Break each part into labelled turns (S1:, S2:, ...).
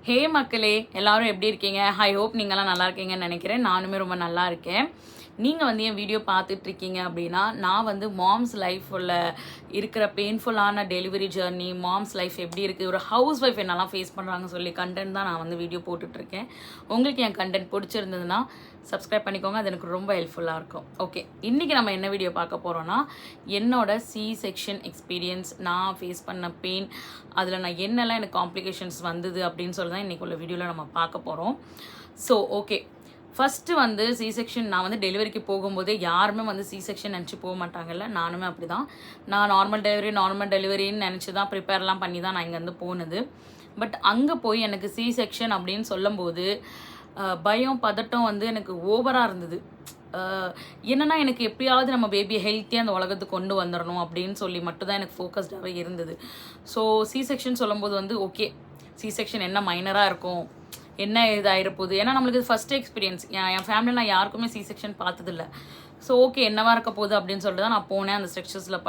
S1: ஹே மக்களே, எல்லாரும் எப்படி இருக்கீங்க? ஐ ஹோப் நீங்களாம் நல்லா இருக்கீங்கன்னு நினைக்கிறேன். நானுமே ரொம்ப நல்லா இருக்கேன். நீங்கள் வந்து என் வீடியோ பார்த்துட்ருக்கீங்க அப்படின்னா, நான் வந்து மாம்ஸ் லைஃப்பில் இருக்கிற பெயின்ஃபுல்லான டெலிவரி ஜேர்னி, மாம்ஸ் லைஃப் எப்படி இருக்குது, ஒரு ஹவுஸ் ஒய்ஃப் என்னெல்லாம் ஃபேஸ் பண்ணுறாங்கன்னு சொல்லி கண்டென்ட் தான் நான் வந்து வீடியோ போட்டுட்ருக்கேன். உங்களுக்கு என் கண்டென்ட் பிடிச்சிருந்ததுன்னா சப்ஸ்கிரைப் பண்ணிக்கோங்க, அது எனக்கு ரொம்ப ஹெல்ப்ஃபுல்லாக இருக்கும். ஓகே, இன்றைக்கி நம்ம என்ன வீடியோ பார்க்க போகிறோன்னா, என்னோட சி செக்ஷன் எக்ஸ்பீரியன்ஸ், நான் ஃபேஸ் பண்ண பெயின், அதில் நான் என்னெல்லாம் எனக்கு காம்ப்ளிகேஷன்ஸ் வந்தது அப்படின்னு சொல்லி தான் இன்றைக்கி உள்ள வீடியோவில் நம்ம பார்க்க போகிறோம். ஸோ ஓகே, ஃபஸ்ட்டு வந்து சி செக்ஷன் நான் வந்து டெலிவரிக்கு போகும்போதே யாருமே வந்து சி செக்ஷன் நினச்சி போக மாட்டாங்கல்ல, நானுமே அப்படி தான். நான் நார்மல் டெலிவரின்னு நினச்சி தான் ப்ரிப்பேர்லாம் பண்ணி தான் நான் இங்கேருந்து போனது. பட் அங்கே போய் எனக்கு சி செக்ஷன் அப்படின்னு சொல்லும்போது பயம் பதட்டம் வந்து எனக்கு ஓவராக இருந்தது. என்னென்னா எனக்கு எப்படியாவது நம்ம பேபியை ஹெல்த்தியாக அந்த உலகத்துக்கு கொண்டு வந்துடணும் அப்படின்னு சொல்லி மட்டும்தான் எனக்கு ஃபோக்கஸ்டாகவே இருந்தது. ஸோ சி செக்ஷன் சொல்லும்போது வந்து ஓகே, சி செக்ஷன் என்ன மைனராக இருக்கும், என்ன இதாகிருப்போகுது, ஏன்னா நம்மளுக்கு ஃபஸ்ட் எக்ஸ்பீரியன்ஸ், என் ஃபேமிலியில் நான் யாருக்குமே சி செக்ஷன் பார்த்ததில்ல. ஸோ ஓகே, என்னவாக இருக்க போகுது அப்படின்னு சொல்லிட்டு தான் நான் போனேன். அந்த ஸ்ட்ரெச்சர்ஸில்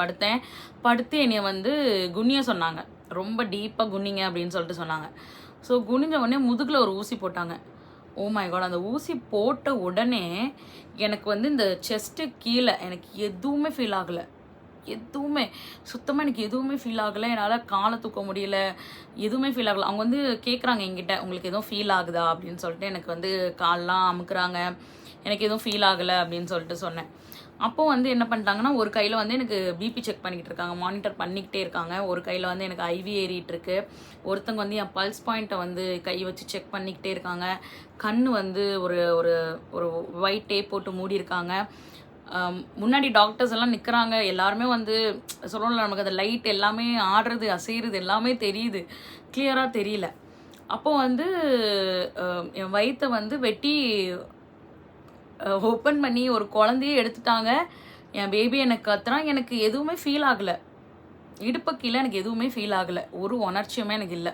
S1: படுத்து என்னை வந்து குனிய சொன்னாங்க, ரொம்ப டீப்பாக குனிங்க அப்படின்னு சொல்லிட்டு சொன்னாங்க. ஸோ குனிஞ்ச உடனே முதுகில் ஒரு ஊசி போட்டாங்க. ஓ மை காட், அந்த ஊசி போட்ட உடனே எனக்கு வந்து இந்த செஸ்ட்டு கீழே எனக்கு எதுவுமே ஃபீல் ஆகலை, சுத்தமாக எனக்கு எதுவுமே ஃபீல் ஆகலை. என்னால் காலை தூக்க முடியல, எதுவுமே ஃபீல் ஆகலை. அவங்க வந்து கேட்குறாங்க என்கிட்ட, உங்களுக்கு எதுவும் ஃபீல் ஆகுதா அப்படின்னு சொல்லிட்டு. எனக்கு வந்து கால்லாம் அமுக்குறாங்க, எனக்கு எதுவும் ஃபீல் ஆகலை அப்படின்னு சொல்லிட்டு சொன்னேன். அப்போது வந்து என்ன பண்ணிட்டாங்கன்னா, ஒரு கையில் வந்து எனக்கு பிபி செக் பண்ணிக்கிட்டு இருக்காங்க, மானிட்டர் பண்ணிக்கிட்டே இருக்காங்க. ஒரு கையில் வந்து எனக்கு ஐவி ஏறிட்டுருக்கு. ஒருத்தங்க வந்து என் பல்ஸ் பாயிண்ட்டை வந்து கை வச்சு செக் பண்ணிக்கிட்டே இருக்காங்க. கண் வந்து ஒரு ஒரு ஒரு ஒயிட் டேப் போட்டு மூடியிருக்காங்க. முன்னாடி டாக்டர்ஸ் எல்லாம் நிற்கிறாங்க. எல்லாருமே வந்து சொல்லணும்ல, நமக்கு அந்த லைட் எல்லாமே ஆடுறது அசைகிறது எல்லாமே தெரியுது, கிளியராக தெரியல. அப்போது வந்து என் வயிற்றை வந்து வெட்டி ஓப்பன் பண்ணி ஒரு குழந்தையே எடுத்துட்டாங்க. என் பேபி எனக்கு கத்துறான். எனக்கு எதுவுமே ஃபீல் ஆகலை, இடுப்பு கீழே எனக்கு எதுவுமே ஃபீல் ஆகலை, ஒரு உணர்ச்சியுமே எனக்கு இல்லை.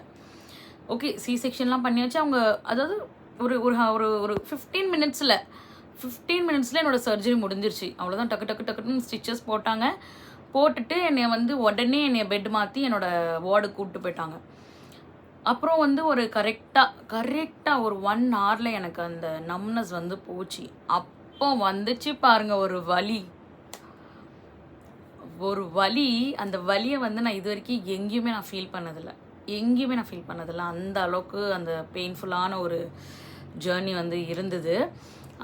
S1: ஓகே, சி செக்ஷன்லாம் பண்ணியாச்சு. அவங்க அதாவது ஒரு ஒரு ஒரு 15 மினிட்ஸில் என்னோடய சர்ஜரி முடிஞ்சிருச்சு. அவ்வளோதான், டக்குன்னு ஸ்டிச்சஸ் போட்டாங்க. போட்டுட்டு உடனே பெட் மாற்றி என்னோடய வார்டுக்கு கூப்பிட்டு போயிட்டாங்க. அப்புறம் வந்து ஒரு கரெக்டாக ஒரு 1 ஹவரில் எனக்கு அந்த நம்னஸ் வந்து போச்சு. அப்போ வந்துச்சு பாருங்கள் ஒரு வலி. அந்த வலியை வந்து நான் இது வரைக்கும் எங்கேயுமே நான் ஃபீல் பண்ணதில்லை. அந்த அளவுக்கு அந்த பெயின்ஃபுல்லான ஒரு ஜேர்னி வந்து இருந்தது.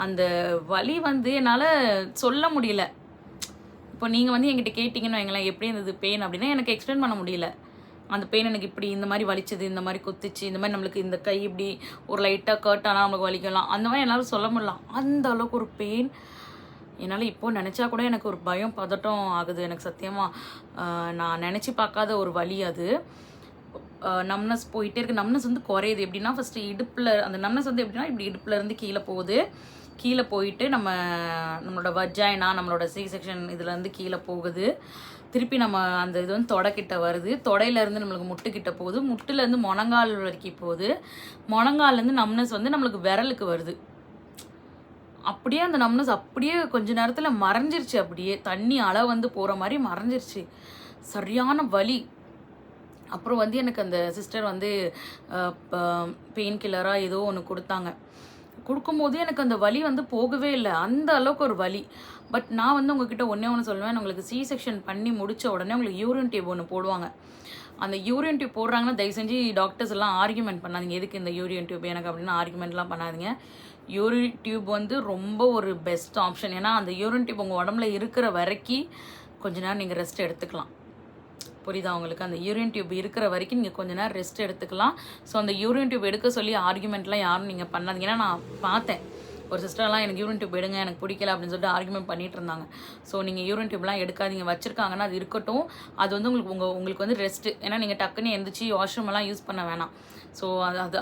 S1: அந்த வலி வந்து என்னால் சொல்ல முடியல. இப்போ நீங்கள் வந்து என்கிட்ட கேட்டிங்கன்னு வைங்களேன், எப்படி இருந்தது பெயின் அப்படின்னா, எனக்கு எக்ஸ்பிளைன் பண்ண முடியல. அந்த பெயின் எனக்கு இப்படி இந்த மாதிரி வலிச்சது, இந்த மாதிரி குத்துச்சு, இந்த மாதிரி நம்மளுக்கு இந்த கை இப்படி ஒரு லைட்டாக கர்ட் ஆனால் நம்மளுக்கு வலிக்கலாம், அந்த மாதிரி என்னால் சொல்ல முடியலாம். அந்த அளவுக்கு ஒரு பெயின் என்னால் இப்போது நினச்சா கூட எனக்கு ஒரு பயம் பதட்டம் ஆகுது. எனக்கு சத்தியமாக நான் நினச்சி பார்க்காத ஒரு வலி அது. நம்னஸ் போயிட்டே இருக்குது. நம்னஸ் வந்து குறையுது எப்படின்னா, ஃபஸ்ட்டு இடுப்பில் அந்த நம்னஸ் வந்து எப்படின்னா இப்படி இடுப்புலேருந்து கீழே போகுது. கீழே போயிட்டு நம்மளோட வஜைனா, நம்மளோட சி செக்ஷன் இதுலேருந்து கீழே போகுது. திருப்பி நம்ம அந்த இது வந்து தொடைக்கிட்ட வருது. தொடையிலேருந்து நம்மளுக்கு முட்டுக்கிட்ட போகுது. முட்டுலேருந்து முழங்கால் வரைக்கும் போகுது. முழங்கால்லேருந்து நம்னஸ் வந்து நம்மளுக்கு விரலுக்கு வருது. அப்படியே அந்த நம்னஸ் அப்படியே கொஞ்ச நேரத்தில் மறைஞ்சிருச்சு. அப்படியே தண்ணி அலை வந்து போகிற மாதிரி மறைஞ்சிருச்சு. சரியான வலி. அப்புறம் வந்து எனக்கு அந்த சிஸ்டர் வந்து பெயின் கில்லராக ஏதோ ஒன்று கொடுக்கும்போது எனக்கு அந்த வலி வந்து போகவே இல்லை. அந்த அளவுக்கு ஒரு வலி. பட் நான் வந்து உங்ககிட்ட ஒன்று சொல்லுவேன், உங்களுக்கு சி செக்ஷன் பண்ணி முடித்த உடனே உங்களுக்கு யூரின் டியூப் ஒன்று போடுவாங்க. அந்த யூரின் டியூப் போடுறாங்கன்னா தயவு செஞ்சு டாக்டர்ஸ் எல்லாம் ஆர்கியூமெண்ட் பண்ணாதீங்க, எதுக்கு இந்த யூரின் டியூப் எனக்கு அப்படின்னு ஆர்கியூமெண்ட்லாம் பண்ணாதீங்க. யூரின் டியூப் வந்து ரொம்ப ஒரு பெஸ்ட் ஆப்ஷன். ஏன்னா அந்த யூரின் டியூப் உங்கள் உடம்புல இருக்கிற வரைக்கும் கொஞ்ச நேரம் நீங்கள் ரெஸ்ட் எடுத்துக்கலாம். புரியுதா உங்களுக்கு? அந்த யூரின் டியூப் இருக்கிற வரைக்கும் நீங்கள் கொஞ்ச நேரம் ரெஸ்ட் எடுத்துக்கலாம். ஸோ அந்த யூரின் டியூப் எடுக்க சொல்லி ஆர்குமெண்ட்லாம் யாரும் நீங்கள் பண்ணாதீங்க. ஏன்னா நான் பார்த்தேன், ஒரு சிஸ்டர்லாம் எனக்கு யூரின் டியூப் எடுங்க, எனக்கு பிடிக்கல அப்படின்னு சொல்லிட்டு ஆர்குமெண்ட் பண்ணிட்டு இருந்தாங்க. ஸோ நீங்கள் யூரின் டியூப்லாம் எடுக்காதீங்க, வச்சுருக்காங்கன்னா அது இருக்கட்டும். அது வந்து உங்களுக்கு வந்து ரெஸ்ட்டு. ஏன்னா நீங்கள் டக்குன்னு எழுந்திரிச்சி வாஷ்ரூமெல்லாம் யூஸ் பண்ண வேணாம். ஸோ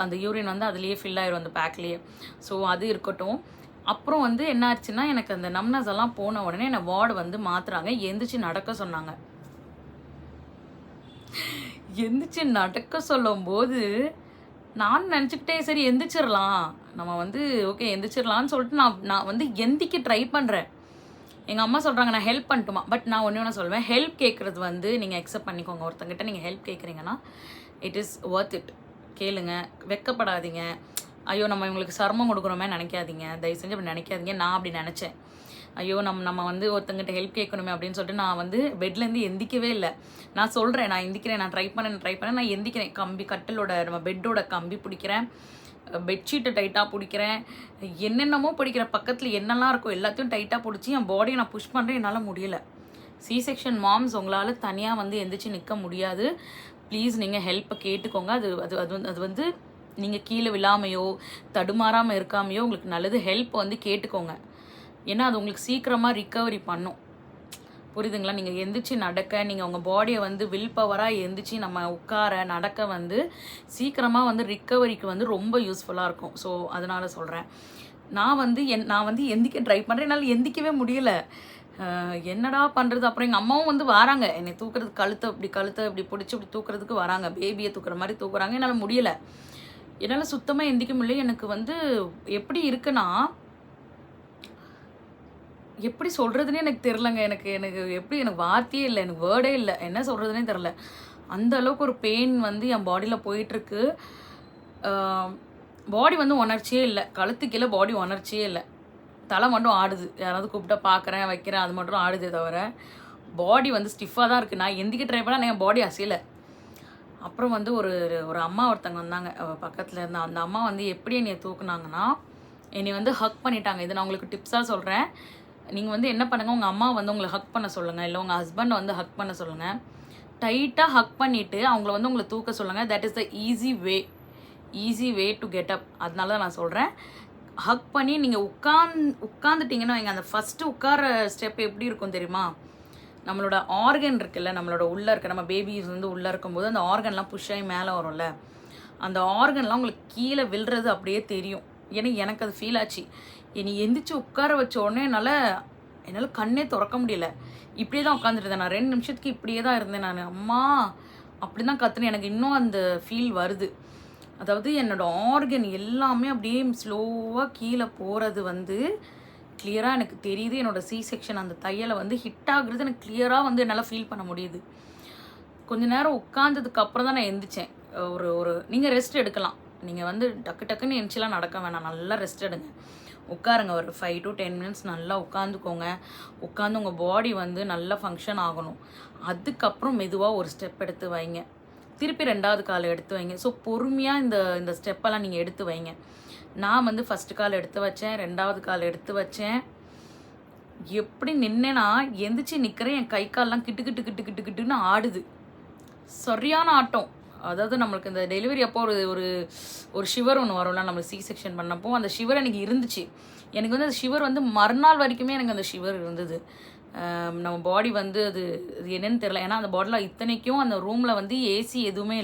S1: அந்த யூரின் வந்து அதுலேயே ஃபில் ஆயிரும் அந்த பேக்லேயே. ஸோ அது இருக்கட்டும். அப்புறம் வந்து என்ன ஆச்சுன்னா, எனக்கு அந்த நம்னஸ் எல்லாம் போன உடனே என்னை வார்டு வந்து மாற்றுறாங்க. எந்திரிச்சு நடக்க சொன்னாங்க. எந்திரிச்சு நடக்க சொல்லும்போது நான் நினச்சிக்கிட்டே சரி எந்திரிச்சிடலாம், நம்ம வந்து ஓகே எந்திரிச்சிடலான்னு சொல்லிட்டு நான் வந்து எந்திக்க ட்ரை பண்ணுறேன். எங்கள் அம்மா சொல்கிறாங்க நான் ஹெல்ப் பண்ணட்டுமா. பட் நான் ஒன்று சொல்வேன், ஹெல்ப் கேட்குறது வந்து நீங்கள் அக்செப்ட் பண்ணிக்கோங்க. ஒருத்தங்கிட்ட நீங்கள் ஹெல்ப் கேட்குறீங்கன்னா இட் இஸ் ஒர்த் இட். கேளுங்க, வெட்கப்படாதீங்க. ஐயோ நம்ம இவங்களுக்கு சிரமம் கொடுக்குறோமே நினைக்காதீங்க, தயவு செஞ்சு அப்படி நினைக்காதீங்க. நான் அப்படி நினச்சேன். ஐயோ நம்ம வந்து ஒருத்தங்கிட்ட ஹெல்ப் கேட்கணுமே அப்படின்னு சொல்லிட்டு நான் வந்து பெட்லேருந்து எந்திக்கவே இல்லை. நான் சொல்கிறேன், நான் எந்திக்கிறேன், நான் ட்ரை பண்ணேன், நான் எந்திக்கிறேன். கம்பி கட்டிலோட நம்ம பெட்டோட கம்பி பிடிக்கிறேன், பெட்ஷீட்டை டைட்டாக பிடிக்கிறேன், என்னென்னமோ பிடிக்கிறேன். பக்கத்தில் என்னெல்லாம் இருக்கோ எல்லாத்தையும் டைட்டாக பிடிச்சி என் பாடியை நான் புஷ் பண்ணுறேன். என்னால் முடியலை. சி செக்ஷன் மாம்ஸ் உங்களால் தனியாக வந்து எந்திரிச்சு நிற்க முடியாது. ப்ளீஸ் நீங்கள் ஹெல்ப்பை கேட்டுக்கோங்க. அது வந்து நீங்கள் கீழே விழாமையோ தடுமாறாமல் இருக்காமையோ உங்களுக்கு நல்லது. ஹெல்ப் வந்து கேட்டுக்கோங்க. ஏன்னா அது உங்களுக்கு சீக்கிரமாக ரிக்கவரி பண்ணும். புரியுதுங்களா? நீங்கள் எந்திரிச்சு நடக்க, நீங்கள் உங்கள் பாடியை வந்து வில் பவராக எந்திரிச்சு நம்ம உட்கார நடக்க வந்து சீக்கிரமாக வந்து ரிக்கவரிக்கு வந்து ரொம்ப யூஸ்ஃபுல்லாக இருக்கும். ஸோ அதனால் சொல்கிறேன். நான் வந்து எந்திக்க ட்ரை பண்ணுறேன். என்னால் எந்திக்கவே முடியலை. என்னடா பண்ணுறது? அப்புறம் எங்கள் அம்மாவும் வந்து வராங்க என்னை தூக்குறதுக்கு, கழுத்தை இப்படி பிடிச்சி இப்படி தூக்குறதுக்கு வராங்க. பேபியை தூக்குற மாதிரி தூக்குறாங்க. என்னால் முடியலை. என்னால் சுத்தமாக எந்திக்க முடியல. எனக்கு வந்து எப்படி இருக்குன்னா, எப்படி சொல்கிறதுனே எனக்கு தெரிலங்க. எனக்கு வார்த்தையே இல்லை, எனக்கு வேர்டே இல்லை, என்ன சொல்கிறதுனே தெரில. அந்த அளவுக்கு ஒரு பெயின் வந்து என் பாடியில் போயிட்டுருக்கு. பாடி வந்து உணர்ச்சியே இல்லை, கழுத்து கீழே பாடி உணர்ச்சியே இல்லை. தலை மட்டும் ஆடுது. யாராவது கூப்பிட்டா பார்க்குறேன் வைக்கிறேன், அது மட்டும் ஆடுதே தவிர பாடி வந்து ஸ்டிஃபாக தான் இருக்குது. நான் எந்திக்க ட்ரை பண்ணால் என் பாடி அசையலை. அப்புறம் வந்து ஒரு அம்மா ஒருத்தங்க வந்தாங்க பக்கத்தில் இருந்த. அந்த அம்மா வந்து எப்படி என்னை தூக்குனாங்கன்னா, என்னை வந்து ஹக் பண்ணிட்டாங்க. இது நான் உங்களுக்கு டிப்ஸாக சொல்கிறேன். நீங்கள் வந்து என்ன பண்ணுங்கள், உங்கள் அம்மா வந்து உங்களை ஹக் பண்ண சொல்லுங்கள், இல்லை உங்கள் ஹஸ்பண்டை வந்து ஹக் பண்ண சொல்லுங்கள். டைட்டாக ஹக் பண்ணிவிட்டு அவங்கள வந்து உங்களை தூக்க சொல்லுங்கள். That is the easy way to get up. அதனால தான் நான் சொல்கிறேன். ஹக் பண்ணி நீங்கள் உட்காந்துட்டிங்கன்னா வைங்க, அந்த ஃபஸ்ட்டு உட்கார ஸ்டெப் எப்படி இருக்கும் தெரியுமா? நம்மளோட ஆர்கன் இருக்குல்ல, நம்மளோட உள்ளே இருக்க நம்ம பேபிஸ் வந்து உள்ளே இருக்கும்போது அந்த ஆர்கன்லாம் புஷ் ஆகி மேலே வரும்ல, அந்த ஆர்கன்லாம் உங்களுக்கு கீழே விழுறது அப்படியே தெரியும். ஏன்னா எனக்கு அது ஃபீல் ஆச்சு. என்னை எந்திரிச்சு உட்கார வச்ச உடனே என்னால் கண்ணே திறக்க முடியல. இப்படியே தான் உட்காந்துட்டு இருந்தேன். நான் 2 நிமிஷத்துக்கு இப்படியே தான் இருந்தேன். நான் அம்மா அப்படி தான் கத்துனேன். எனக்கு இன்னும் அந்த ஃபீல் வருது. அதாவது என்னோடய ஆர்கன் எல்லாமே அப்படியே ஸ்லோவாக கீழே போகிறது வந்து கிளியராக எனக்கு தெரியுது. என்னோடய சி செக்ஷன் அந்த தையலை வந்து ஹிட் ஆகுறது எனக்கு கிளியராக வந்து என்னால் ஃபீல் பண்ண முடியுது. கொஞ்ச நேரம் உட்காந்ததுக்கு அப்புறம் தான் நான் எந்திரிச்சேன். நீங்கள் ரெஸ்ட் எடுக்கலாம். நீங்கள் வந்து டக்குன்னு எந்திரிச்செலாம் நடக்க வேணாம், நல்லா ரெஸ்ட் எடுங்க. உட்காருங்க, ஒரு 5 to 10 minutes நல்லா உட்காந்துக்கோங்க. உட்காந்து உங்கள் பாடி வந்து நல்லா ஃபங்க்ஷன் ஆகணும். அதுக்கப்புறம் மெதுவாக ஒரு ஸ்டெப் எடுத்து வைங்க. திருப்பி 2வது கால் எடுத்து வைங்க. ஸோ பொறுமையாக இந்த ஸ்டெப்பெல்லாம் நீங்கள் எடுத்து வைங்க. நான் வந்து ஃபஸ்ட்டு கால் எடுத்து வச்சேன், 2வது கால் எடுத்து வச்சேன். எப்படி நின்னேன்னா, எந்திரிச்சு நிற்கிறேன், என் கை கால்லாம் கிட்டுன்னு ஆடுது. சரியான ஆட்டம். அதாவது நம்மளுக்கு இந்த டெலிவரி அப்போ ஒரு ஷிவர் ஒன்று வரும்ல, நம்ம சி செக்ஷன் பண்ணப்போ அந்த ஷிவர் எனக்கு இருந்துச்சு. எனக்கு வந்து அந்த ஷிவர் வந்து மறுநாள் வரைக்குமே எனக்கு அந்த ஷிவர் இருந்தது. நம்ம பாடி வந்து அது என்னன்னு தெரில. ஏன்னா அந்த பாடியில் இத்தனைக்கும் அந்த ரூமில் வந்து ஏசி எதுவுமே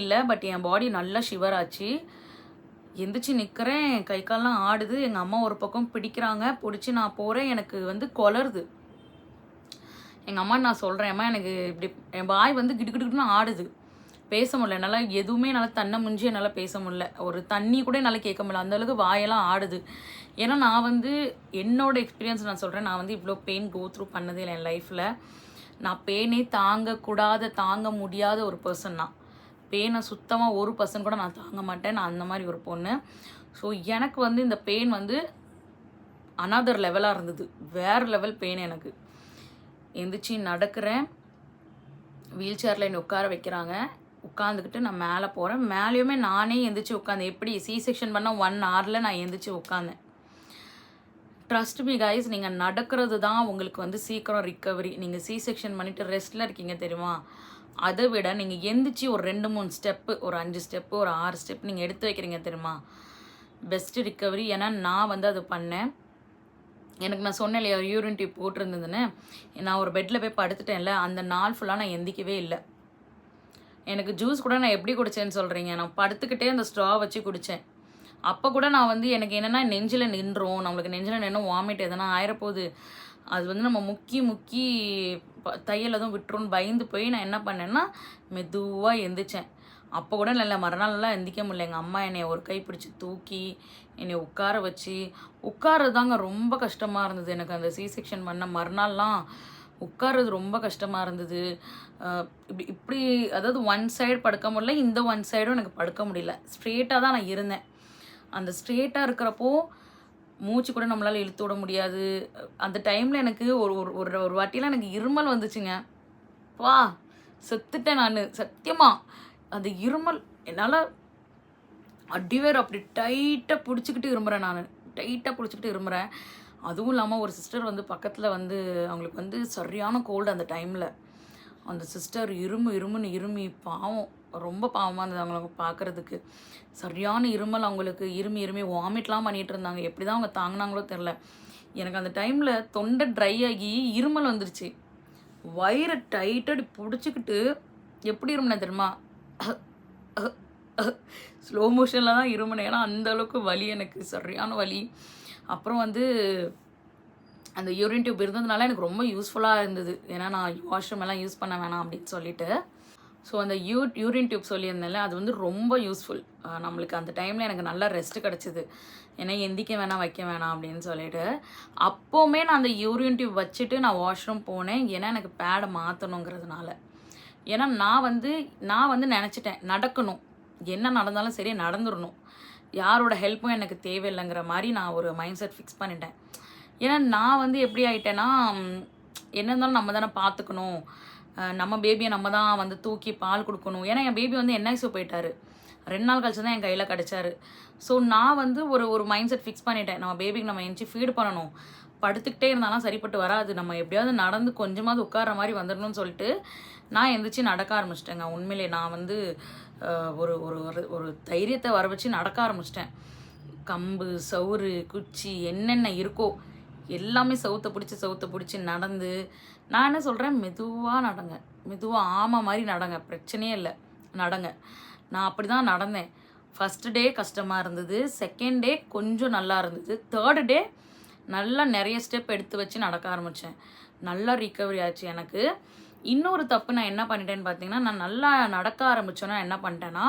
S1: இல்லை. பட் என் பாடி நல்லா ஷிவர் ஆச்சு. எந்திரிச்சு நிற்கிறேன், கை கால்லாம் ஆடுது. எங்கள் அம்மா ஒரு பக்கம் பிடிக்கிறாங்க, பிடிச்சி நான் போகிறேன். எனக்கு வந்து கொலருது. எங்கள் அம்மா நான் சொல்கிறேன், அம்மா எனக்கு இப்படி என் வாய் வந்து கிடுன்னு ஆடுது, பேச முடியல. என்னால் எதுவுமே தன்னை முஞ்சி என்னால் பேச முடியல. ஒரு தண்ணி கூட என்னால் கேட்க முடியல, அந்தளவுக்கு வாயெல்லாம் ஆடுது. ஏன்னா நான் வந்து என்னோடய எக்ஸ்பீரியன்ஸ் நான் சொல்கிறேன். நான் வந்து இவ்வளோ பெயின் கோ த்ரூ பண்ணதே இல்லை என் லைஃப்பில். நான் பெயினே தாங்க முடியாத ஒரு பர்சன். நான் பெயினை சுத்தமாக 1% கூட நான் தாங்க மாட்டேன். நான் அந்த மாதிரி ஒரு பொண்ணு. ஸோ எனக்கு வந்து இந்த பெயின் வந்து அனதர் லெவலாக இருந்தது. வேறு லெவல் பெயின் எனக்கு. எந்திரிச்சு நடக்கிறேன், வீல் சேரில் என்னை உட்கார வைக்கிறாங்க. உட்காந்துக்கிட்டு நான் மேலே போகிறேன். மேலேயுமே நானே எந்திரிச்சு உட்காந்தேன். எப்படி சி செக்ஷன் பண்ணால் 1 hourல நான் எந்திரிச்சு உட்காந்தேன். ட்ரஸ்ட் மீ கைஸ், நீங்கள் நடக்கிறது தான் உங்களுக்கு வந்து சீக்கிரம் ரிக்கவரி. நீங்கள் சி செக்ஷன் பண்ணிவிட்டு ரெஸ்ட்டில் இருக்கீங்க தெரியுமா, அதை விட நீங்கள் எந்திரிச்சு ஒரு 2-3 ஸ்டெப்பு, ஒரு 5 ஸ்டெப்பு, ஒரு 6 ஸ்டெப் நீங்கள் எடுத்து வைக்கிறீங்க தெரியுமா, பெஸ்ட்டு ரிக்கவரி. ஏன்னா நான் வந்து அது பண்ணேன். எனக்கு நான் சொன்னேன் இல்லையா, யூரின் டியூப் போட்டிருந்ததுன்னு, நான் ஒரு பெட்டில் போய் படுத்துட்டேன்ல, அந்த நாள் ஃபுல்லாக நான் எந்திக்கவே இல்லை. எனக்கு ஜூஸ் கூட நான் எப்படி குடித்தேன்னு சொல்கிறீங்க, நான் படுத்துக்கிட்டே அந்த ஸ்ட்ரா வச்சு குடித்தேன். அப்போ கூட நான் வந்து எனக்கு என்னென்னா நெஞ்சில் நின்றோம், நம்மளுக்கு நெஞ்சில் நின்றும் வாமிட் எதனா ஆயிரப்போகுது, அது வந்து நம்ம முக்கி தையல் எதுவும் விட்டுருன்னு பயந்து போய் நான் என்ன பண்ணேன்னா மெதுவாக எந்திரிச்சேன். அப்போ கூட இல்லை, மறுநாள்லாம் எந்திக்க முடியல. எங்கள் அம்மா என்னை ஒரு கை பிடிச்சி தூக்கி என்னை உட்கார வச்சு, உட்காரதாங்க ரொம்ப கஷ்டமாக இருந்தது எனக்கு. அந்த சி செக்ஷன் பண்ண மறுநாள்லாம் உட்கார்றது ரொம்ப கஷ்டமாக இருந்தது. இப்படி இப்படி அதாவது ஒன் சைடு படுக்க முடியல, இந்த ஒன் சைடும் எனக்கு படுக்க முடியல. ஸ்ட்ரெயிட்டாக தான் நான் இருந்தேன். அந்த ஸ்ட்ரெயிட்டாக இருக்கிறப்போ மூச்சு கூட நம்மளால் இழுத்து விட முடியாது. அந்த டைமில் எனக்கு ஒரு ஒரு ஒரு ஒரு வாட்டிலாம் எனக்கு இருமல் வந்துச்சுங்க. வா செத்துட்டேன் நான் சத்தியமாக. அந்த இருமல் என்னால் அடிவேர் அப்படி டைட்டாக பிடிச்சிக்கிட்டு இருமுறேன். நான் டைட்டாக பிடிச்சிக்கிட்டு இருமுறேன். அதுவும் இல்லாமல் ஒரு சிஸ்டர் வந்து பக்கத்தில் வந்து அவங்களுக்கு வந்து சரியான கோல்டு அந்த டைமில். அந்த சிஸ்டர் இருமுன்னு இருமி பாவம், ரொம்ப பாவமாக இருந்தது அவங்கள பார்க்குறதுக்கு. சரியான இருமல் அவங்களுக்கு, இருமி வாமிட்லாம் பண்ணிகிட்டு இருந்தாங்க. எப்படி தான் அவங்க தாங்கினாங்களோ தெரில. எனக்கு அந்த டைமில் தொண்டை ட்ரை ஆகி இருமல் வந்துருச்சு. வயிறை டைட்டாக பிடிச்சிக்கிட்டு எப்படி இருமுனேன் தெரியுமா? ஸ்லோ மோஷனில் தான் இருமுனேன். ஏன்னா அந்தளவுக்கு வலி, எனக்கு சரியான வலி. அப்புறம் வந்து அந்த யூரின் டியூப் இருந்ததுனால எனக்கு ரொம்ப யூஸ்ஃபுல்லாக இருந்தது. ஏன்னா நான் வாஷ்ரூம் எல்லாம் யூஸ் பண்ண வேணாம் அப்படின்னு சொல்லிட்டு. ஸோ அந்த யூரின் டியூப் சொல்லியிருந்தேன்ல, அது வந்து ரொம்ப யூஸ்ஃபுல் நம்மளுக்கு. அந்த டைமில் எனக்கு நல்லா ரெஸ்ட்டு கிடச்சிது. ஏன்னா எந்திக்க வேணாம் வைக்க வேணாம் அப்படின்னு சொல்லிட்டு. அப்போவுமே நான் அந்த யூரின் டியூப் வச்சுட்டு நான் வாஷ்ரூம் போனேன். ஏன்னா எனக்கு பேடை மாற்றணுங்கிறதுனால. ஏன்னா நான் வந்து நினச்சிட்டேன், நடக்கணும், என்ன நடந்தாலும் சரி நடந்துடணும், யாரோட ஹெல்ப்பும் எனக்கு தேவையில்லைங்கிற மாதிரி நான் ஒரு மைண்ட் செட் ஃபிக்ஸ் பண்ணிட்டேன். ஏன்னா நான் வந்து எப்படி ஆகிட்டேன்னா, என்ன இருந்தாலும் நம்ம தானே பார்த்துக்கணும், நம்ம பேபியை நம்ம தான் வந்து தூக்கி பால் கொடுக்கணும். ஏன்னா என் பேபி வந்து என்ஐசியூ போயிட்டார். 2 நாள் கழிச்சு தான் என் கையில் கிடச்சாரு. ஸோ நான் வந்து ஒரு மைண்ட் செட் ஃபிக்ஸ் பண்ணிட்டேன், நம்ம பேபிக்கு நம்ம எந்திச்சு ஃபீட் பண்ணணும். படுத்துக்கிட்டே இருந்தாலும் சரிப்பட்டு வராது, நம்ம எப்படியாவது நடந்து கொஞ்சமாவது உட்கார மாதிரி வந்துடணும்னு சொல்லிட்டு நான் எந்திரிச்சு நடக்க ஆரம்பிச்சிட்டேங்க. உண்மையிலே நான் வந்து ஒரு ஒரு ஒரு தைரியத்தை வர வச்சு நடக்க ஆரம்பிச்சிட்டேன். கம்பு, சவுறு, குச்சி என்னென்ன இருக்கோ எல்லாமே சவுத்தை பிடிச்சி நடந்து, நான் என்ன சொல்கிறேன், மெதுவாக நடங்க, மெதுவாக ஆமை மாதிரி நடங்க, பிரச்சனையே இல்லை, நடங்க. நான் அப்படி தான் நடந்தேன். ஃபஸ்ட்டு டே கஷ்டமாக இருந்தது, செகண்ட் டே கொஞ்சம் நல்லா இருந்தது, தேர்டு டே நல்லா நிறைய ஸ்டெப் எடுத்து வச்சு நடக்க ஆரம்பித்தேன். நல்லா ரிகவரி ஆச்சு எனக்கு. இன்னொரு தப்பு நான் என்ன பண்ணிட்டேன்னு பார்த்தீங்கன்னா, நான் நல்லா நடக்க ஆரம்பித்தோன்னா என்ன பண்ணிட்டேன்னா,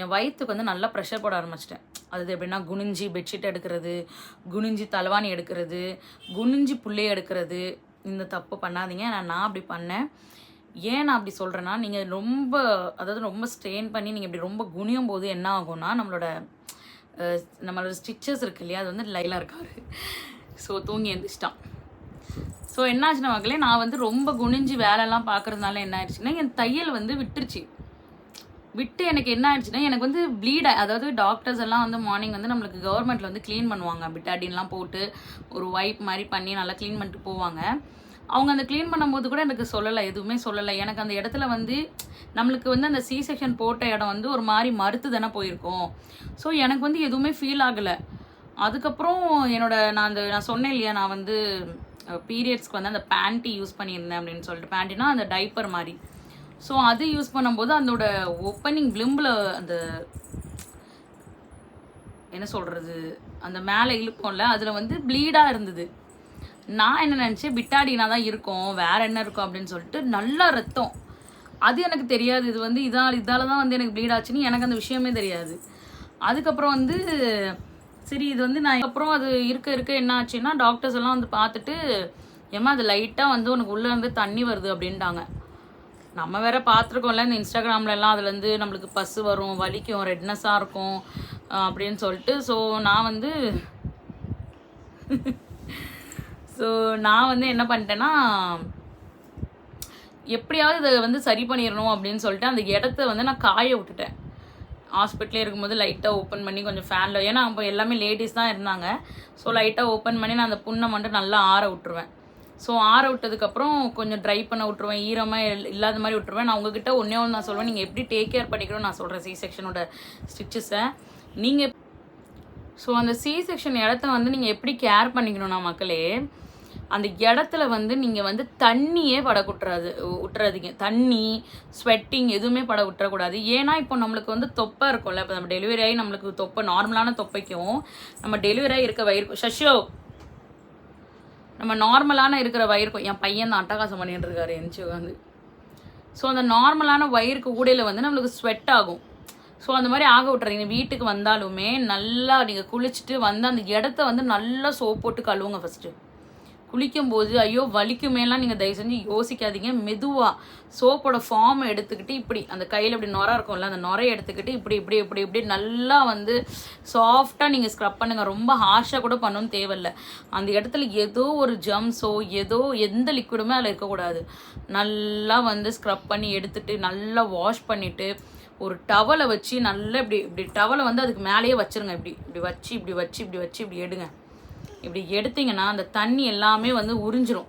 S1: என் வயிற்றுக்கு வந்து நல்லா ப்ரெஷர் போட ஆரம்பிச்சிட்டேன். அது எப்படின்னா, குனிஞ்சி பெட்ஷீட் எடுக்கிறது, குனிஞ்சி தலைவாணி எடுக்கிறது, குனிஞ்சி புள்ளையை எடுக்கிறது. இந்த தப்பு பண்ணாதீங்க. நான் அப்படி பண்ணேன். ஏன் நான் அப்படி சொல்கிறேன்னா, நீங்கள் ரொம்ப ஸ்ட்ரெயின் பண்ணி நீங்கள் இப்படி ரொம்ப குனியும் போது என்ன ஆகும்னா, நம்மளோட ஸ்டிச்சஸ் இருக்கு இல்லையா, அது வந்து லைலாக இருக்காரு. ஸோ தூங்கி எழுந்திரிச்சிட்டான். ஸோ என்னாச்சுன்னா மக்களே, நான் வந்து ரொம்ப குனிஞ்சு வேலைலாம் பார்க்குறதுனால என்ன ஆயிடுச்சுன்னா, என் தையல் வந்து விட்டுருச்சு. விட்டு எனக்கு என்ன ஆயிடுச்சுன்னா, எனக்கு வந்து அதாவது டாக்டர்ஸ் எல்லாம் வந்து மார்னிங் வந்து நம்மளுக்கு கவர்மெண்ட்டில் வந்து க்ளீன் பண்ணுவாங்க. பிட்டாடின்லாம் போட்டு ஒரு வைப் மாதிரி பண்ணி நல்லா க்ளீன் பண்ணிட்டு போவாங்க. அவங்க அந்த க்ளீன் பண்ணும்போது கூட எனக்கு எதுவுமே சொல்லலை. எனக்கு அந்த இடத்துல வந்து நம்மளுக்கு வந்து அந்த சி செக்ஷன் போட்ட இடம் வந்து ஒரு மாதிரி மறுத்து தானே போயிருக்கோம். ஸோ எனக்கு வந்து எதுவுமே ஃபீல் ஆகலை. அதுக்கப்புறம் நான் சொன்னேன் இல்லையா, நான் வந்து பீரியட்ஸ்க்கு வந்து அந்த பேண்ட்டி யூஸ் பண்ணியிருந்தேன் அப்படின்னு சொல்லிட்டு. பேண்டினா அந்த டைப்பர் மாதிரி. ஸோ அது யூஸ் பண்ணும்போது அதோட ஓப்பனிங் விளிம்பில் அந்த என்ன சொல்கிறது, அந்த மேலே இழுப்போம்ல, அதில் வந்து ப்ளீடாக இருந்தது. நான் என்ன நினச்சேன், பிட்டாடினா தான் இருக்கும், வேறு என்ன இருக்கும் அப்படின்னு சொல்லிட்டு. நல்லா ரத்தம். அது எனக்கு தெரியாது, இது வந்து இதால் தான் வந்து எனக்கு ப்ளீட் ஆச்சுன்னு எனக்கு அந்த விஷயமே தெரியாது. அதுக்கப்புறம் வந்து சரி, இது வந்து நான் அப்புறம் அது இருக்க என்ன ஆச்சுன்னா, டாக்டர்ஸ் எல்லாம் வந்து பார்த்துட்டு, ஏமா அது லைட்டாக வந்து உனக்கு உள்ளே இருந்து தண்ணி வருது அப்படின்ட்டாங்க. நம்ம வேற பார்த்துருக்கோம்ல இந்த இன்ஸ்டாகிராம்லலாம், அதுலேருந்து நம்மளுக்கு பஸ் வரும், வலிக்கும், ரெட்னஸாக இருக்கும் அப்படின்னு சொல்லிட்டு. ஸோ நான் வந்து என்ன பண்ணிட்டேன்னா, எப்படியாவது இதை வந்து சரி பண்ணிடணும் அப்படின்னு சொல்லிட்டு அந்த இடத்த வந்து நான் காய விட்டுட்டேன். ஹாஸ்பிட்டலே இருக்கும்போது லைட்டாக ஓப்பன் பண்ணி கொஞ்சம் ஃபேனில், ஏன்னா அப்போ எல்லாமே லேடிஸ் தான் இருந்தாங்க. ஸோ லைட்டாக ஓப்பன் பண்ணி நான் அந்த புண்ணை மட்டும் நல்லா ஆற விட்டுருவேன். ஸோ ஆற விட்டதுக்கப்புறம் கொஞ்சம் ட்ரை பண்ண விட்ருவேன், ஈரமாக இல்லாத மாதிரி விட்டுருவேன். நான் உங்ககிட்ட ஒன்றே ஒன்று நான் சொல்லுவேன், நீங்கள் எப்படி டேக் கேர் பண்ணிக்கணும்னு நான் சொல்கிறேன் சி செக்ஷனோட ஸ்டிச்சஸை நீங்கள். ஸோ அந்த சி செக்ஷன் இடத்த வந்து நீங்கள் எப்படி கேர் பண்ணிக்கணும்னா மக்களே, அந்த இடத்துல வந்து நீங்கள் வந்து தண்ணியே விட்டுறாதீங்க. தண்ணி, ஸ்வெட்டிங் எதுவுமே விட்டுறக்கூடாது. ஏன்னா இப்போ நம்மளுக்கு வந்து தொப்பை இருக்கும்ல, இப்போ நம்ம டெலிவரி ஆகி நம்மளுக்கு தொப்பை, நார்மலான தொப்பைக்கும் நம்ம டெலிவரி ஆகி இருக்க வயிறு நம்ம நார்மலான இருக்கிற வயிறுக்கும், என் பையன் தான் அட்டகாசம் பண்ணிட்டு இருக்காரு எந்திச்சு வந்து. ஸோ அந்த நார்மலான வயிறுக்கு ஊடையில் வந்து நம்மளுக்கு ஸ்வெட் ஆகும். ஸோ அந்த மாதிரி ஆக விட்டுறீங்க. வீட்டுக்கு வந்தாலுமே நல்லா நீங்கள் குளிச்சுட்டு வந்து அந்த இடத்த வந்து நல்லா சோப் போட்டு கழுவுங்க. ஃபஸ்ட்டு குளிக்கும்போது ஐயோ வலிக்குமேலாம் நீங்கள் தயவு செஞ்சு யோசிக்காதீங்க. மெதுவாக சோப்போட ஃபார்மை எடுத்துக்கிட்டு இப்படி அந்த கையில் இப்படி நுரை இருக்கும்ல, அந்த நுரையை எடுத்துக்கிட்டு இப்படி இப்படி இப்படி இப்படி நல்லா வந்து சாஃப்டாக நீங்கள் ஸ்க்ரப் பண்ணுங்கள். ரொம்ப ஹார்ஷாக கூட பண்ணணும்னு தேவையில்லை. அந்த இடத்துல ஏதோ ஒரு ஜம்ஸோ ஏதோ எந்த லிக்விடுமே அதில் இருக்கக்கூடாது. நல்லா வந்து ஸ்க்ரப் பண்ணி எடுத்துட்டு நல்லா வாஷ் பண்ணிவிட்டு ஒரு டவலை வச்சு நல்லா இப்படி இப்படி டவலை வந்து அதுக்கு மேலேயே வச்சுருங்க. இப்படி இப்படி வச்சு இப்படி வச்சு இப்படி வச்சு இப்படி எடுங்க. இப்படி எடுத்திங்கன்னா அந்த தண்ணி எல்லாமே வந்து உறிஞ்சிரும்.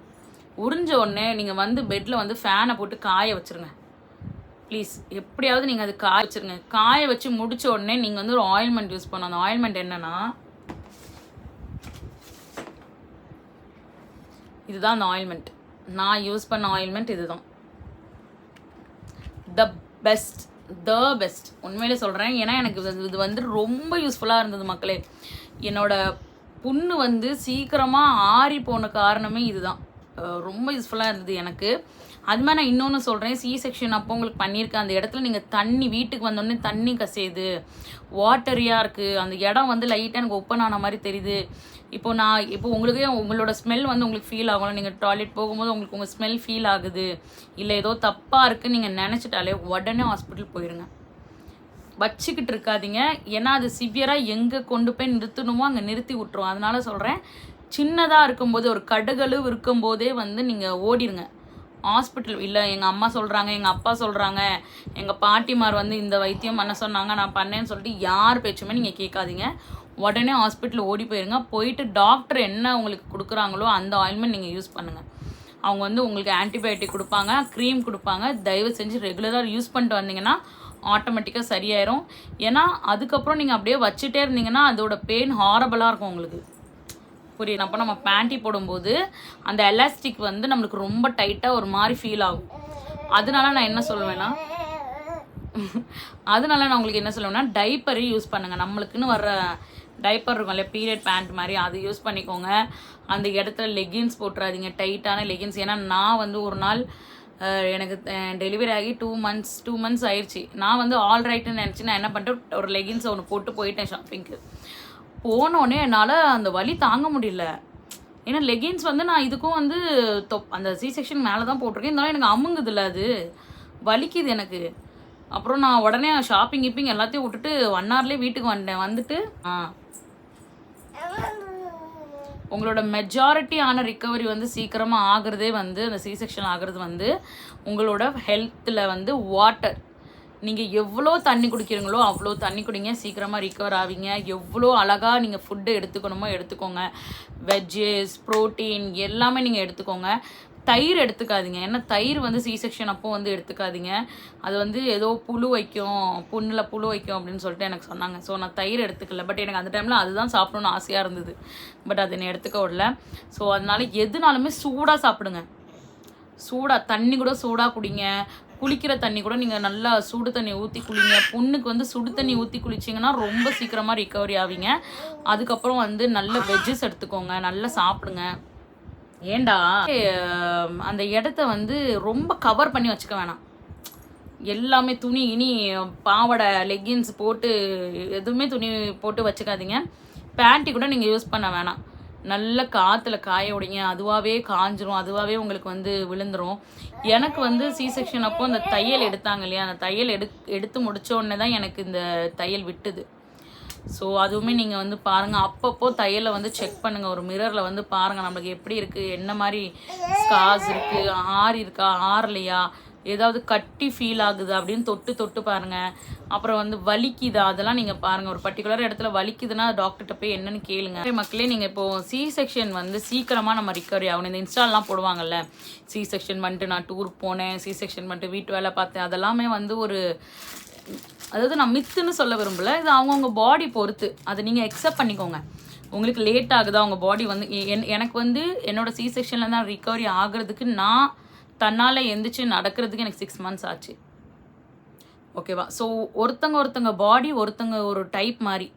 S1: உறிஞ்ச உடனே நீங்கள் வந்து பெட்டில் வந்து ஃபேனை போட்டு காய வச்சுருங்க ப்ளீஸ். எப்படியாவது நீங்கள் அது காய வச்சுருங்க. காய வச்சு முடித்த உடனே நீங்கள் வந்து ஒரு ஆயில்மெண்ட் யூஸ் பண்ணணும். அந்த ஆயில்மெண்ட் என்னென்னா இதுதான் அந்த ஆயில்மெண்ட். நான் யூஸ் பண்ண ஆயில்மெண்ட் இதுதான். த பெஸ்ட் உண்மையிலே சொல்கிறேன். ஏன்னா எனக்கு இது வந்து ரொம்ப யூஸ்ஃபுல்லாக இருந்தது மக்களே. என்னோட புண்ணு வந்து சீக்கிரமாக ஆறி போன காரணமே இதுதான். ரொம்ப யூஸ்ஃபுல்லாக இருந்தது எனக்கு. அது மாதிரி நான் இன்னொன்று சொல்கிறேன். சி செக்ஷன் அப்போ உங்களுக்கு பண்ணியிருக்கேன். அந்த இடத்துல நீங்கள் தண்ணி வீட்டுக்கு வந்தோடனே தண்ணி கசையுது, வாட்டரியாக இருக்குது, அந்த இடம் வந்து லைட்டாக எனக்கு ஓப்பன் ஆன மாதிரி தெரியுது. இப்போ உங்களுக்கே உங்களோட ஸ்மெல் வந்து உங்களுக்கு ஃபீல் ஆகணும். நீங்கள் டாய்லெட் போகும்போது உங்களுக்கு உங்கள் ஸ்மெல் ஃபீல் ஆகுது, இல்லை ஏதோ தப்பாக இருக்குன்னு நீங்கள் நினச்சிட்டாலே உடனே ஹாஸ்பிட்டல் போயிடுங்க. வச்சுக்கிட்டு இருக்காதீங்க. ஏன்னா அது சிவியராக எங்கே கொண்டு போய் நிறுத்தணுமோ அங்கே நிறுத்தி விட்டுரும். அதனால சொல்கிறேன், சின்னதாக இருக்கும்போது ஒரு கடுகளவு இருக்கும்போதே வந்து நீங்கள் ஓடிடுங்க ஹாஸ்பிட்டல். இல்லை எங்கள் அம்மா சொல்கிறாங்க, எங்கள் அப்பா சொல்கிறாங்க, எங்கள் பாட்டிமார் வந்து இந்த வைத்தியம் பண்ண சொன்னாங்க, நான் பண்ணேன்னு சொல்லிட்டு யார் பேச்சுமே நீங்கள் கேட்காதீங்க. உடனே ஹாஸ்பிட்டல் ஓடி போயிருங்க. போயிட்டு டாக்டர் என்ன உங்களுக்கு கொடுக்குறாங்களோ அந்த ஆயில்மெண்ட் நீங்கள் யூஸ் பண்ணுங்கள். அவங்க வந்து உங்களுக்கு ஆன்டிபயோட்டிக் கொடுப்பாங்க, க்ரீம் கொடுப்பாங்க. தயவு செஞ்சு ரெகுலராக யூஸ் பண்ணிட்டு வந்தீங்கன்னா ஆட்டோமேட்டிக்காக சரியாயிரும். ஏன்னா அதுக்கப்புறம் நீங்கள் அப்படியே வச்சுட்டே இருந்தீங்கன்னா அதோட பெயின் ஹாரபிளாக இருக்கும் உங்களுக்கு. புரியுது? அப்போ நம்ம பேண்டி போடும்போது அந்த எலாஸ்டிக் வந்து நம்மளுக்கு ரொம்ப டைட்டாக ஒரு மாதிரி ஃபீல் ஆகும். அதனால நான் உங்களுக்கு என்ன சொல்லுவேன்னா டைப்பரே யூஸ் பண்ணுங்கள். நம்மளுக்குன்னு வர்ற டைப்பர் இருக்கும் இல்லையா, பீரியட் பேண்ட் மாதிரி, அது யூஸ் பண்ணிக்கோங்க. அந்த இடத்துல லெகின்ஸ் போட்டுறாதீங்க, டைட்டான லெகின்ஸ். ஏன்னா நான் வந்து ஒரு நாள் எனக்கு டெலிவரி ஆகி 2 months ஆயிடுச்சு. நான் வந்து ஆல்ரைட்டுன்னு நினச்சி நான் என்ன பண்ணிட்டேன், ஒரு லெகின்ஸ் ஒன்று போட்டு போயிட்டேன் ஷாப்பிங்க்கு. போனோடனே என்னால் அந்த வலி தாங்க முடியல. ஏன்னா லெகின்ஸ் வந்து நான் இதுக்கும் வந்து அந்த சி செக்ஷன் மேலே தான் போட்டிருக்கேன். இருந்தாலும் எனக்கு அமுங்குதில்ல, அது வலிக்குது எனக்கு. அப்புறம் நான் உடனே ஷாப்பிங் எல்லாத்தையும் விட்டுட்டு 1 hourலேயே வீட்டுக்கு வந்துட்டு உங்களோட மெஜாரிட்டியான ரிக்கவரி வந்து சீக்கிரமாக ஆகிறதே வந்து அந்த சி செக்ஷன் ஆகிறது வந்து உங்களோட ஹெல்த்தில் வந்து வாட்டர். நீங்கள் எவ்வளோ தண்ணி குடிக்கிறீங்களோ அவ்வளோ தண்ணி குடிங்க, சீக்கிரமாக ரிக்கவர் ஆவீங்க. எவ்வளோ அழகாக நீங்கள் ஃபுட்டு எடுத்துக்கணுமோ எடுத்துக்கோங்க. வெஜ்ஜஸ், ப்ரோட்டீன் எல்லாமே நீங்கள் எடுத்துக்கோங்க. தயிர் எடுத்துக்காதீங்க. ஏன்னா தயிர் வந்து சி செக்ஷன் அப்போ வந்து எடுத்துக்காதீங்க. அது வந்து ஏதோ புழு வைக்கும், புண்ணில் புழு வைக்கும் அப்படின்னு சொல்லிட்டு எனக்கு சொன்னாங்க. ஸோ நான் தயிர் எடுத்துக்கல. பட் எனக்கு அந்த டைமில் அதுதான் சாப்பிடணும்னு ஆசையாக இருந்தது. பட் அதை என்னை எடுத்துக்க விடல. ஸோ அதனால எதுனாலுமே சூடாக சாப்பிடுங்க. சூடாக தண்ணி கூட சூடாக குடிங்க. குளிக்கிற தண்ணி கூட நீங்கள் நல்லா சுடு தண்ணி ஊற்றி குளிங்க. புண்ணுக்கு வந்து சுடு தண்ணி ஊற்றி குளிச்சிங்கன்னா ரொம்ப சீக்கிரமாக ரிக்கவரி ஆவீங்க. அதுக்கப்புறம் வந்து நல்ல வெஜ்ஜஸ் எடுத்துக்கோங்க, நல்லா சாப்பிடுங்க. ஏண்டா அந்த இடத்த வந்து ரொம்ப கவர் பண்ணி வச்சுக்க வேணாம். எல்லாமே துணி இனி பாவாடை லெகின்ஸ் போட்டு எதுவுமே துணி போட்டு வச்சுக்காதீங்க. பேண்ட்டி கூட நீங்கள் யூஸ் பண்ண வேணாம். நல்ல காற்றுல காய விடுங்க. அதுவாகவே காஞ்சிரும், அதுவாகவே உங்களுக்கு வந்து விழுந்துடும். எனக்கு வந்து சி செக்ஷன் அப்போ அந்த தையல் எடுத்தாங்க இல்லையா, அந்த தையல் எடுத்து முடிச்ச உடனே தான் எனக்கு இந்த தையல் விட்டுது. ஸோ அதுவுமே நீங்கள் வந்து பாருங்கள். அப்பப்போ தையலை வந்து செக் பண்ணுங்கள். ஒரு மிரரில் வந்து பாருங்கள் நம்மளுக்கு எப்படி இருக்குது, என்ன மாதிரி ஸ்கார்ஸ் இருக்குது, ஆறி இருக்கா ஆறலையா, ஏதாவது கட்டி ஃபீல் ஆகுது அப்படின்னு தொட்டு பாருங்கள். அப்புறம் வந்து வலிக்குதா அதெல்லாம் நீங்கள் பாருங்கள். ஒரு பர்டிகுலர் இடத்துல வலிக்குதுன்னா டாக்டர்கிட்ட போய் என்னன்னு கேளுங்க. மக்களே நீங்கள் இப்போது சி செக்ஷன் வந்து சீக்கிரமாக நம்ம ரிக்கவரி ஆகணும். இந்த இன்ஸ்டால்லாம் போடுவாங்கல்ல, சி செக்ஷன் வந்துட்டு நான் டூர் போனேன், சி செக்ஷன் வந்துட்டு வீட்டு வேலை பார்த்தேன், அதெல்லாமே வந்து ஒரு அதாவது நான் மித்துன்னு சொல்ல விரும்பல. இது அவங்கவுங்க பாடி பொறுத்து, அதை நீங்கள் அக்செப்ட் பண்ணிக்கோங்க. உங்களுக்கு லேட் ஆகுதா உங்கள் பாடி வந்து எனக்கு வந்து என்னோடய சி செக்ஷனில் தான் ரிக்கவரி ஆகிறதுக்கு நான் தன்னால் எந்திரிச்சு நடக்கிறதுக்கு எனக்கு 6 months ஆச்சு. ஓகேவா? ஸோ ஒருத்தங்க பாடி ஒருத்தங்க ஒரு டைப் மாதிரி.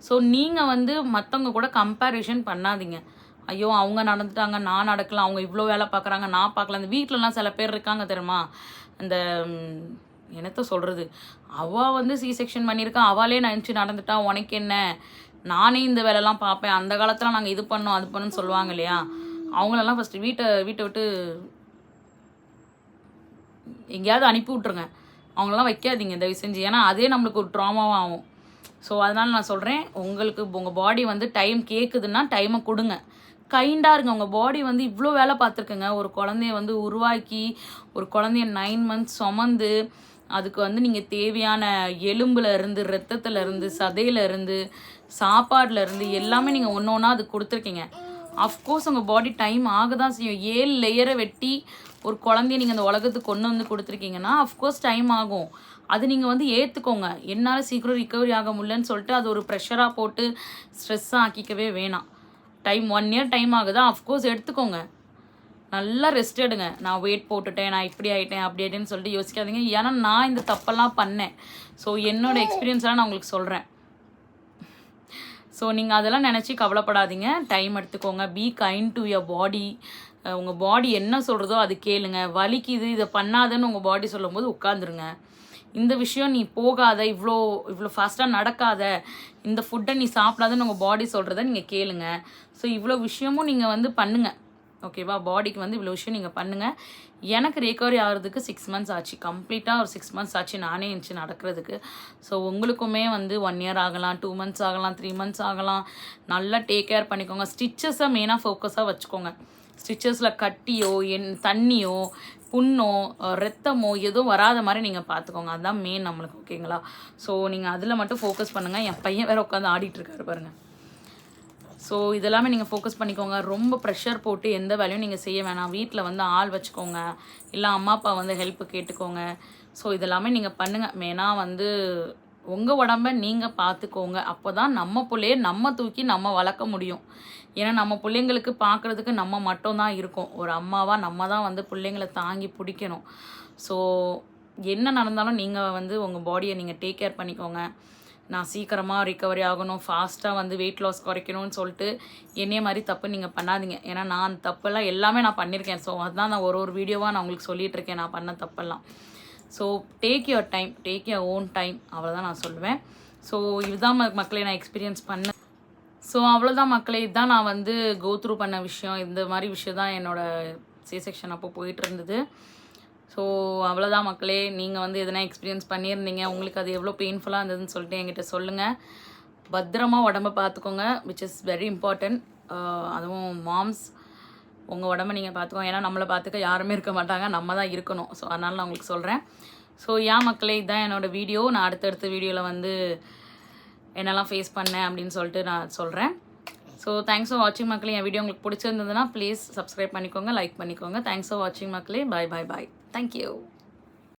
S1: ஸோ நீங்கள் வந்து மற்றவங்க கூட கம்பேரிஷன் பண்ணாதீங்க. ஐயோ அவங்க நடந்துட்டாங்க, நான் நடக்கலாம், அவங்க இவ்வளோ வேலை பார்க்குறாங்க, நான் பார்க்கலாம். அந்த வீட்டிலலாம் சில பேர் இருக்காங்க தெரியுமா, அந்த என்னத்த சொல்கிறது, அவள் வந்து சி செக்ஷன் பண்ணியிருக்கா, அவளே நினச்சி நடந்துட்டா, உனக்கு என்ன, நானே இந்த வேலைலாம் பார்ப்பேன், அந்த காலத்தில் நாங்கள் இது பண்ணோம் அது பண்ணோன்னு சொல்லுவாங்க இல்லையா, அவங்களெல்லாம் ஃபஸ்ட்டு வீட்டை விட்டு எங்கேயாவது அனுப்பி விட்ருங்க. அவங்களெலாம் வைக்காதீங்க தயவு செஞ்சு. ஏன்னா அதே நம்மளுக்கு ஒரு ட்ராமாவும் ஆகும். ஸோ அதனால் நான் சொல்கிறேன், உங்களுக்கு உங்கள் பாடி வந்து டைம் கேட்குதுன்னா டைமை கொடுங்க. கைண்டாக இருங்க. உங்கள் பாடி வந்து இவ்வளோ வேலை பார்த்துருக்குங்க. ஒரு குழந்தைய வந்து உருவாக்கி, ஒரு குழந்தைய 9 மந்த்ஸ் சுமந்து, அதுக்கு வந்து நீங்கள் தேவையான எலும்புலேருந்து, ரத்தத்துலேருந்து, சதையிலேருந்து, சாப்பாடுலேருந்து எல்லாமே நீங்கள் ஒன்று ஒன்றா அதுக்கு கொடுத்துருக்கீங்க. அஃப்கோர்ஸ் உங்கள் பாடி டைம் ஆக தான் செய்யும். 7 லேயரை வெட்டி ஒரு குழந்தைய நீங்கள் இந்த உலகத்துக்கு கொண்டு வந்து கொடுத்துருக்கீங்கன்னா அஃப்கோர்ஸ் டைம் ஆகும். அது நீங்கள் வந்து ஏற்றுக்கோங்க. என்னால் சீக்கிரம் ரிக்கவரி ஆக முடியலன்னு சொல்லிட்டு அது ஒரு ப்ரெஷராக போட்டு ஸ்ட்ரெஸ்ஸாக ஆக்கிக்கவே வேணாம். டைம் 1 இயர் டைம் ஆகுதா அஃப்கோர்ஸ் எடுத்துக்கோங்க. நல்லா ரெஸ்ட் எடுங்க. நான் வெயிட் போட்டுட்டேன், நான் இப்படி ஆகிட்டேன் அப்படி ஆகிட்டேன்னு சொல்லிட்டு யோசிக்காதீங்க. ஏன்னா நான் இந்த தப்பெல்லாம் பண்ணேன். ஸோ என்னோடய எக்ஸ்பீரியன்ஸ்லாம் நான் உங்களுக்கு சொல்கிறேன். ஸோ நீங்கள் அதெல்லாம் நினச்சி கவலைப்படாதீங்க. டைம் எடுத்துக்கோங்க. Be kind to your body. உங்கள் பாடி என்ன சொல்கிறதோ அது கேளுங்க. வலிக்குது இதை பண்ணாதன்னு உங்கள் பாடி சொல்லும்போது உட்காந்துருங்க. இந்த விஷயம் நீ போகாத, இவ்வளோ ஃபாஸ்ட்டாக நடக்காத, இந்த ஃபுட்டை நீ சாப்பிடாதன்னு உங்கள் பாடி சொல்கிறத நீங்கள் கேளுங்க. ஸோ இவ்வளோ விஷயமும் நீங்கள் வந்து பண்ணுங்கள். ஓகேவா? பாடிக்கு வந்து இவ்வளோ விஷயம் நீங்கள் பண்ணுங்கள். எனக்கு ரெக்கவரி ஆகிறதுக்கு 6 மந்த்ஸ் ஆச்சு. கம்ப்ளீட்டாக ஒரு 6 மந்த்ஸ் ஆச்சு நானே இருந்துச்சு நடக்கிறதுக்கு. ஸோ உங்களுக்குமே வந்து 1 இயர் ஆகலாம், 2 மந்த்ஸ் ஆகலாம், 3 மந்த்ஸ் ஆகலாம். நல்லா டேக் கேர் பண்ணிக்கோங்க. ஸ்டிச்சஸை மெயினாக ஃபோக்கஸாக வச்சுக்கோங்க. ஸ்டிச்சஸில் கட்டியோ தண்ணியோ புண்ணோ ரத்தமோ எதுவும் வராத மாதிரி நீங்கள் பார்த்துக்கோங்க. அதுதான் மெயின் நம்மளுக்கு. ஓகேங்களா? ஸோ நீங்கள் அதில் மட்டும் ஃபோக்கஸ் பண்ணுங்கள். என் பையன் வேறு உட்காந்து ஆடிட்டுருக்காரு பாருங்கள். ஸோ இதெல்லாமே நீங்கள் ஃபோக்கஸ் பண்ணிக்கோங்க. ரொம்ப ப்ரெஷர் போட்டு எந்த வேலையும் நீங்கள் செய்ய வேணாம். வீட்டில் வந்து ஆள் வச்சுக்கோங்க, இல்லை அம்மா அப்பா வந்து ஹெல்ப்பு கேட்டுக்கோங்க. ஸோ இதெல்லாமே நீங்கள் பண்ணுங்கள். மெயினாக வந்து உங்கள் உடம்ப நீங்கள் பார்த்துக்கோங்க. அப்போ தான் நம்ம பிள்ளைய நம்ம தூக்கி நம்ம வளர்க்க முடியும். ஏன்னா நம்ம பிள்ளைங்களுக்கு பார்க்குறதுக்கு நம்ம மட்டும்தான் இருக்கோம். ஒரு அம்மாவாக நம்ம தான் வந்து பிள்ளைங்களை தாங்கி பிடிக்கணும். ஸோ என்ன நடந்தாலும் நீங்கள் வந்து உங்கள் பாடியை நீங்கள் டேக் கேர் பண்ணிக்கோங்க. நான் சீக்கிரமாக ரிக்கவரி ஆகணும், ஃபாஸ்ட்டாக வந்து வெயிட் லாஸ் குறைக்கணும்னு சொல்லிட்டு என்னைய மாதிரி தப்பு நீங்கள் பண்ணாதீங்க. ஏன்னா நான் அந்த தப்பெல்லாம் எல்லாமே நான் பண்ணியிருக்கேன். ஸோ அதுதான் நான் ஒரு வீடியோவாக நான் உங்களுக்கு சொல்லிகிட்ருக்கேன் நான் பண்ண தப்பெல்லாம். So take your time, take your own time, அவ்வளோதான் நான் சொல்லுவேன். ஸோ இதுதான் மக்களை நான் எக்ஸ்பீரியன்ஸ் பண்ணேன். ஸோ அவ்வளோதான் மக்களே, இதுதான் நான் வந்து கோ த்ரூ பண்ண விஷயம். இந்த மாதிரி விஷயம் தான் என்னோடய சி செக்ஷன் அப்போ போயிட்டு இருந்தது. ஸோ அவ்வளோதான் மக்களே. நீங்கள் வந்து எதனா எக்ஸ்பீரியன்ஸ் பண்ணியிருந்தீங்க, உங்களுக்கு அது எவ்வளோ பெயின்ஃபுல்லாக இருந்ததுன்னு சொல்லிட்டு என்கிட்ட சொல்லுங்கள். பத்திரமா உடம்பை பார்த்துக்கோங்க, விச் இஸ் வெரி இம்பார்ட்டன்ட். அதுவும் மாம்ஸ் உங்கள் உடம்பை நீங்கள் பார்த்துக்கோங்க. ஏன்னா நம்மளை பார்த்துக்க யாருமே இருக்க மாட்டாங்க, நம்ம தான் இருக்கணும். ஸோ அதனால் நான் உங்களுக்கு சொல்கிறேன். ஸோ மக்களே, இதுதான் என்னோடய வீடியோ. நான் அடுத்தடுத்த வீடியோவில் வந்து என்னெல்லாம் ஃபேஸ் பண்ணேன் அப்படின்னு சொல்லிட்டு நான் சொல்கிறேன். ஸோ தேங்க்ஸ் ஃபார் வாட்சிங் மக்களே. என் வீடியோ உங்களுக்கு பிடிச்சிருந்ததுன்னா ப்ளீஸ் சப்ஸ்கிரைப் பண்ணிக்கோங்க, லைக் பண்ணிக்கோங்க. தேங்க்ஸ் ஃபார் வாட்சிங் மக்களே. பாய் பாய் பாய். தேங்க்யூ.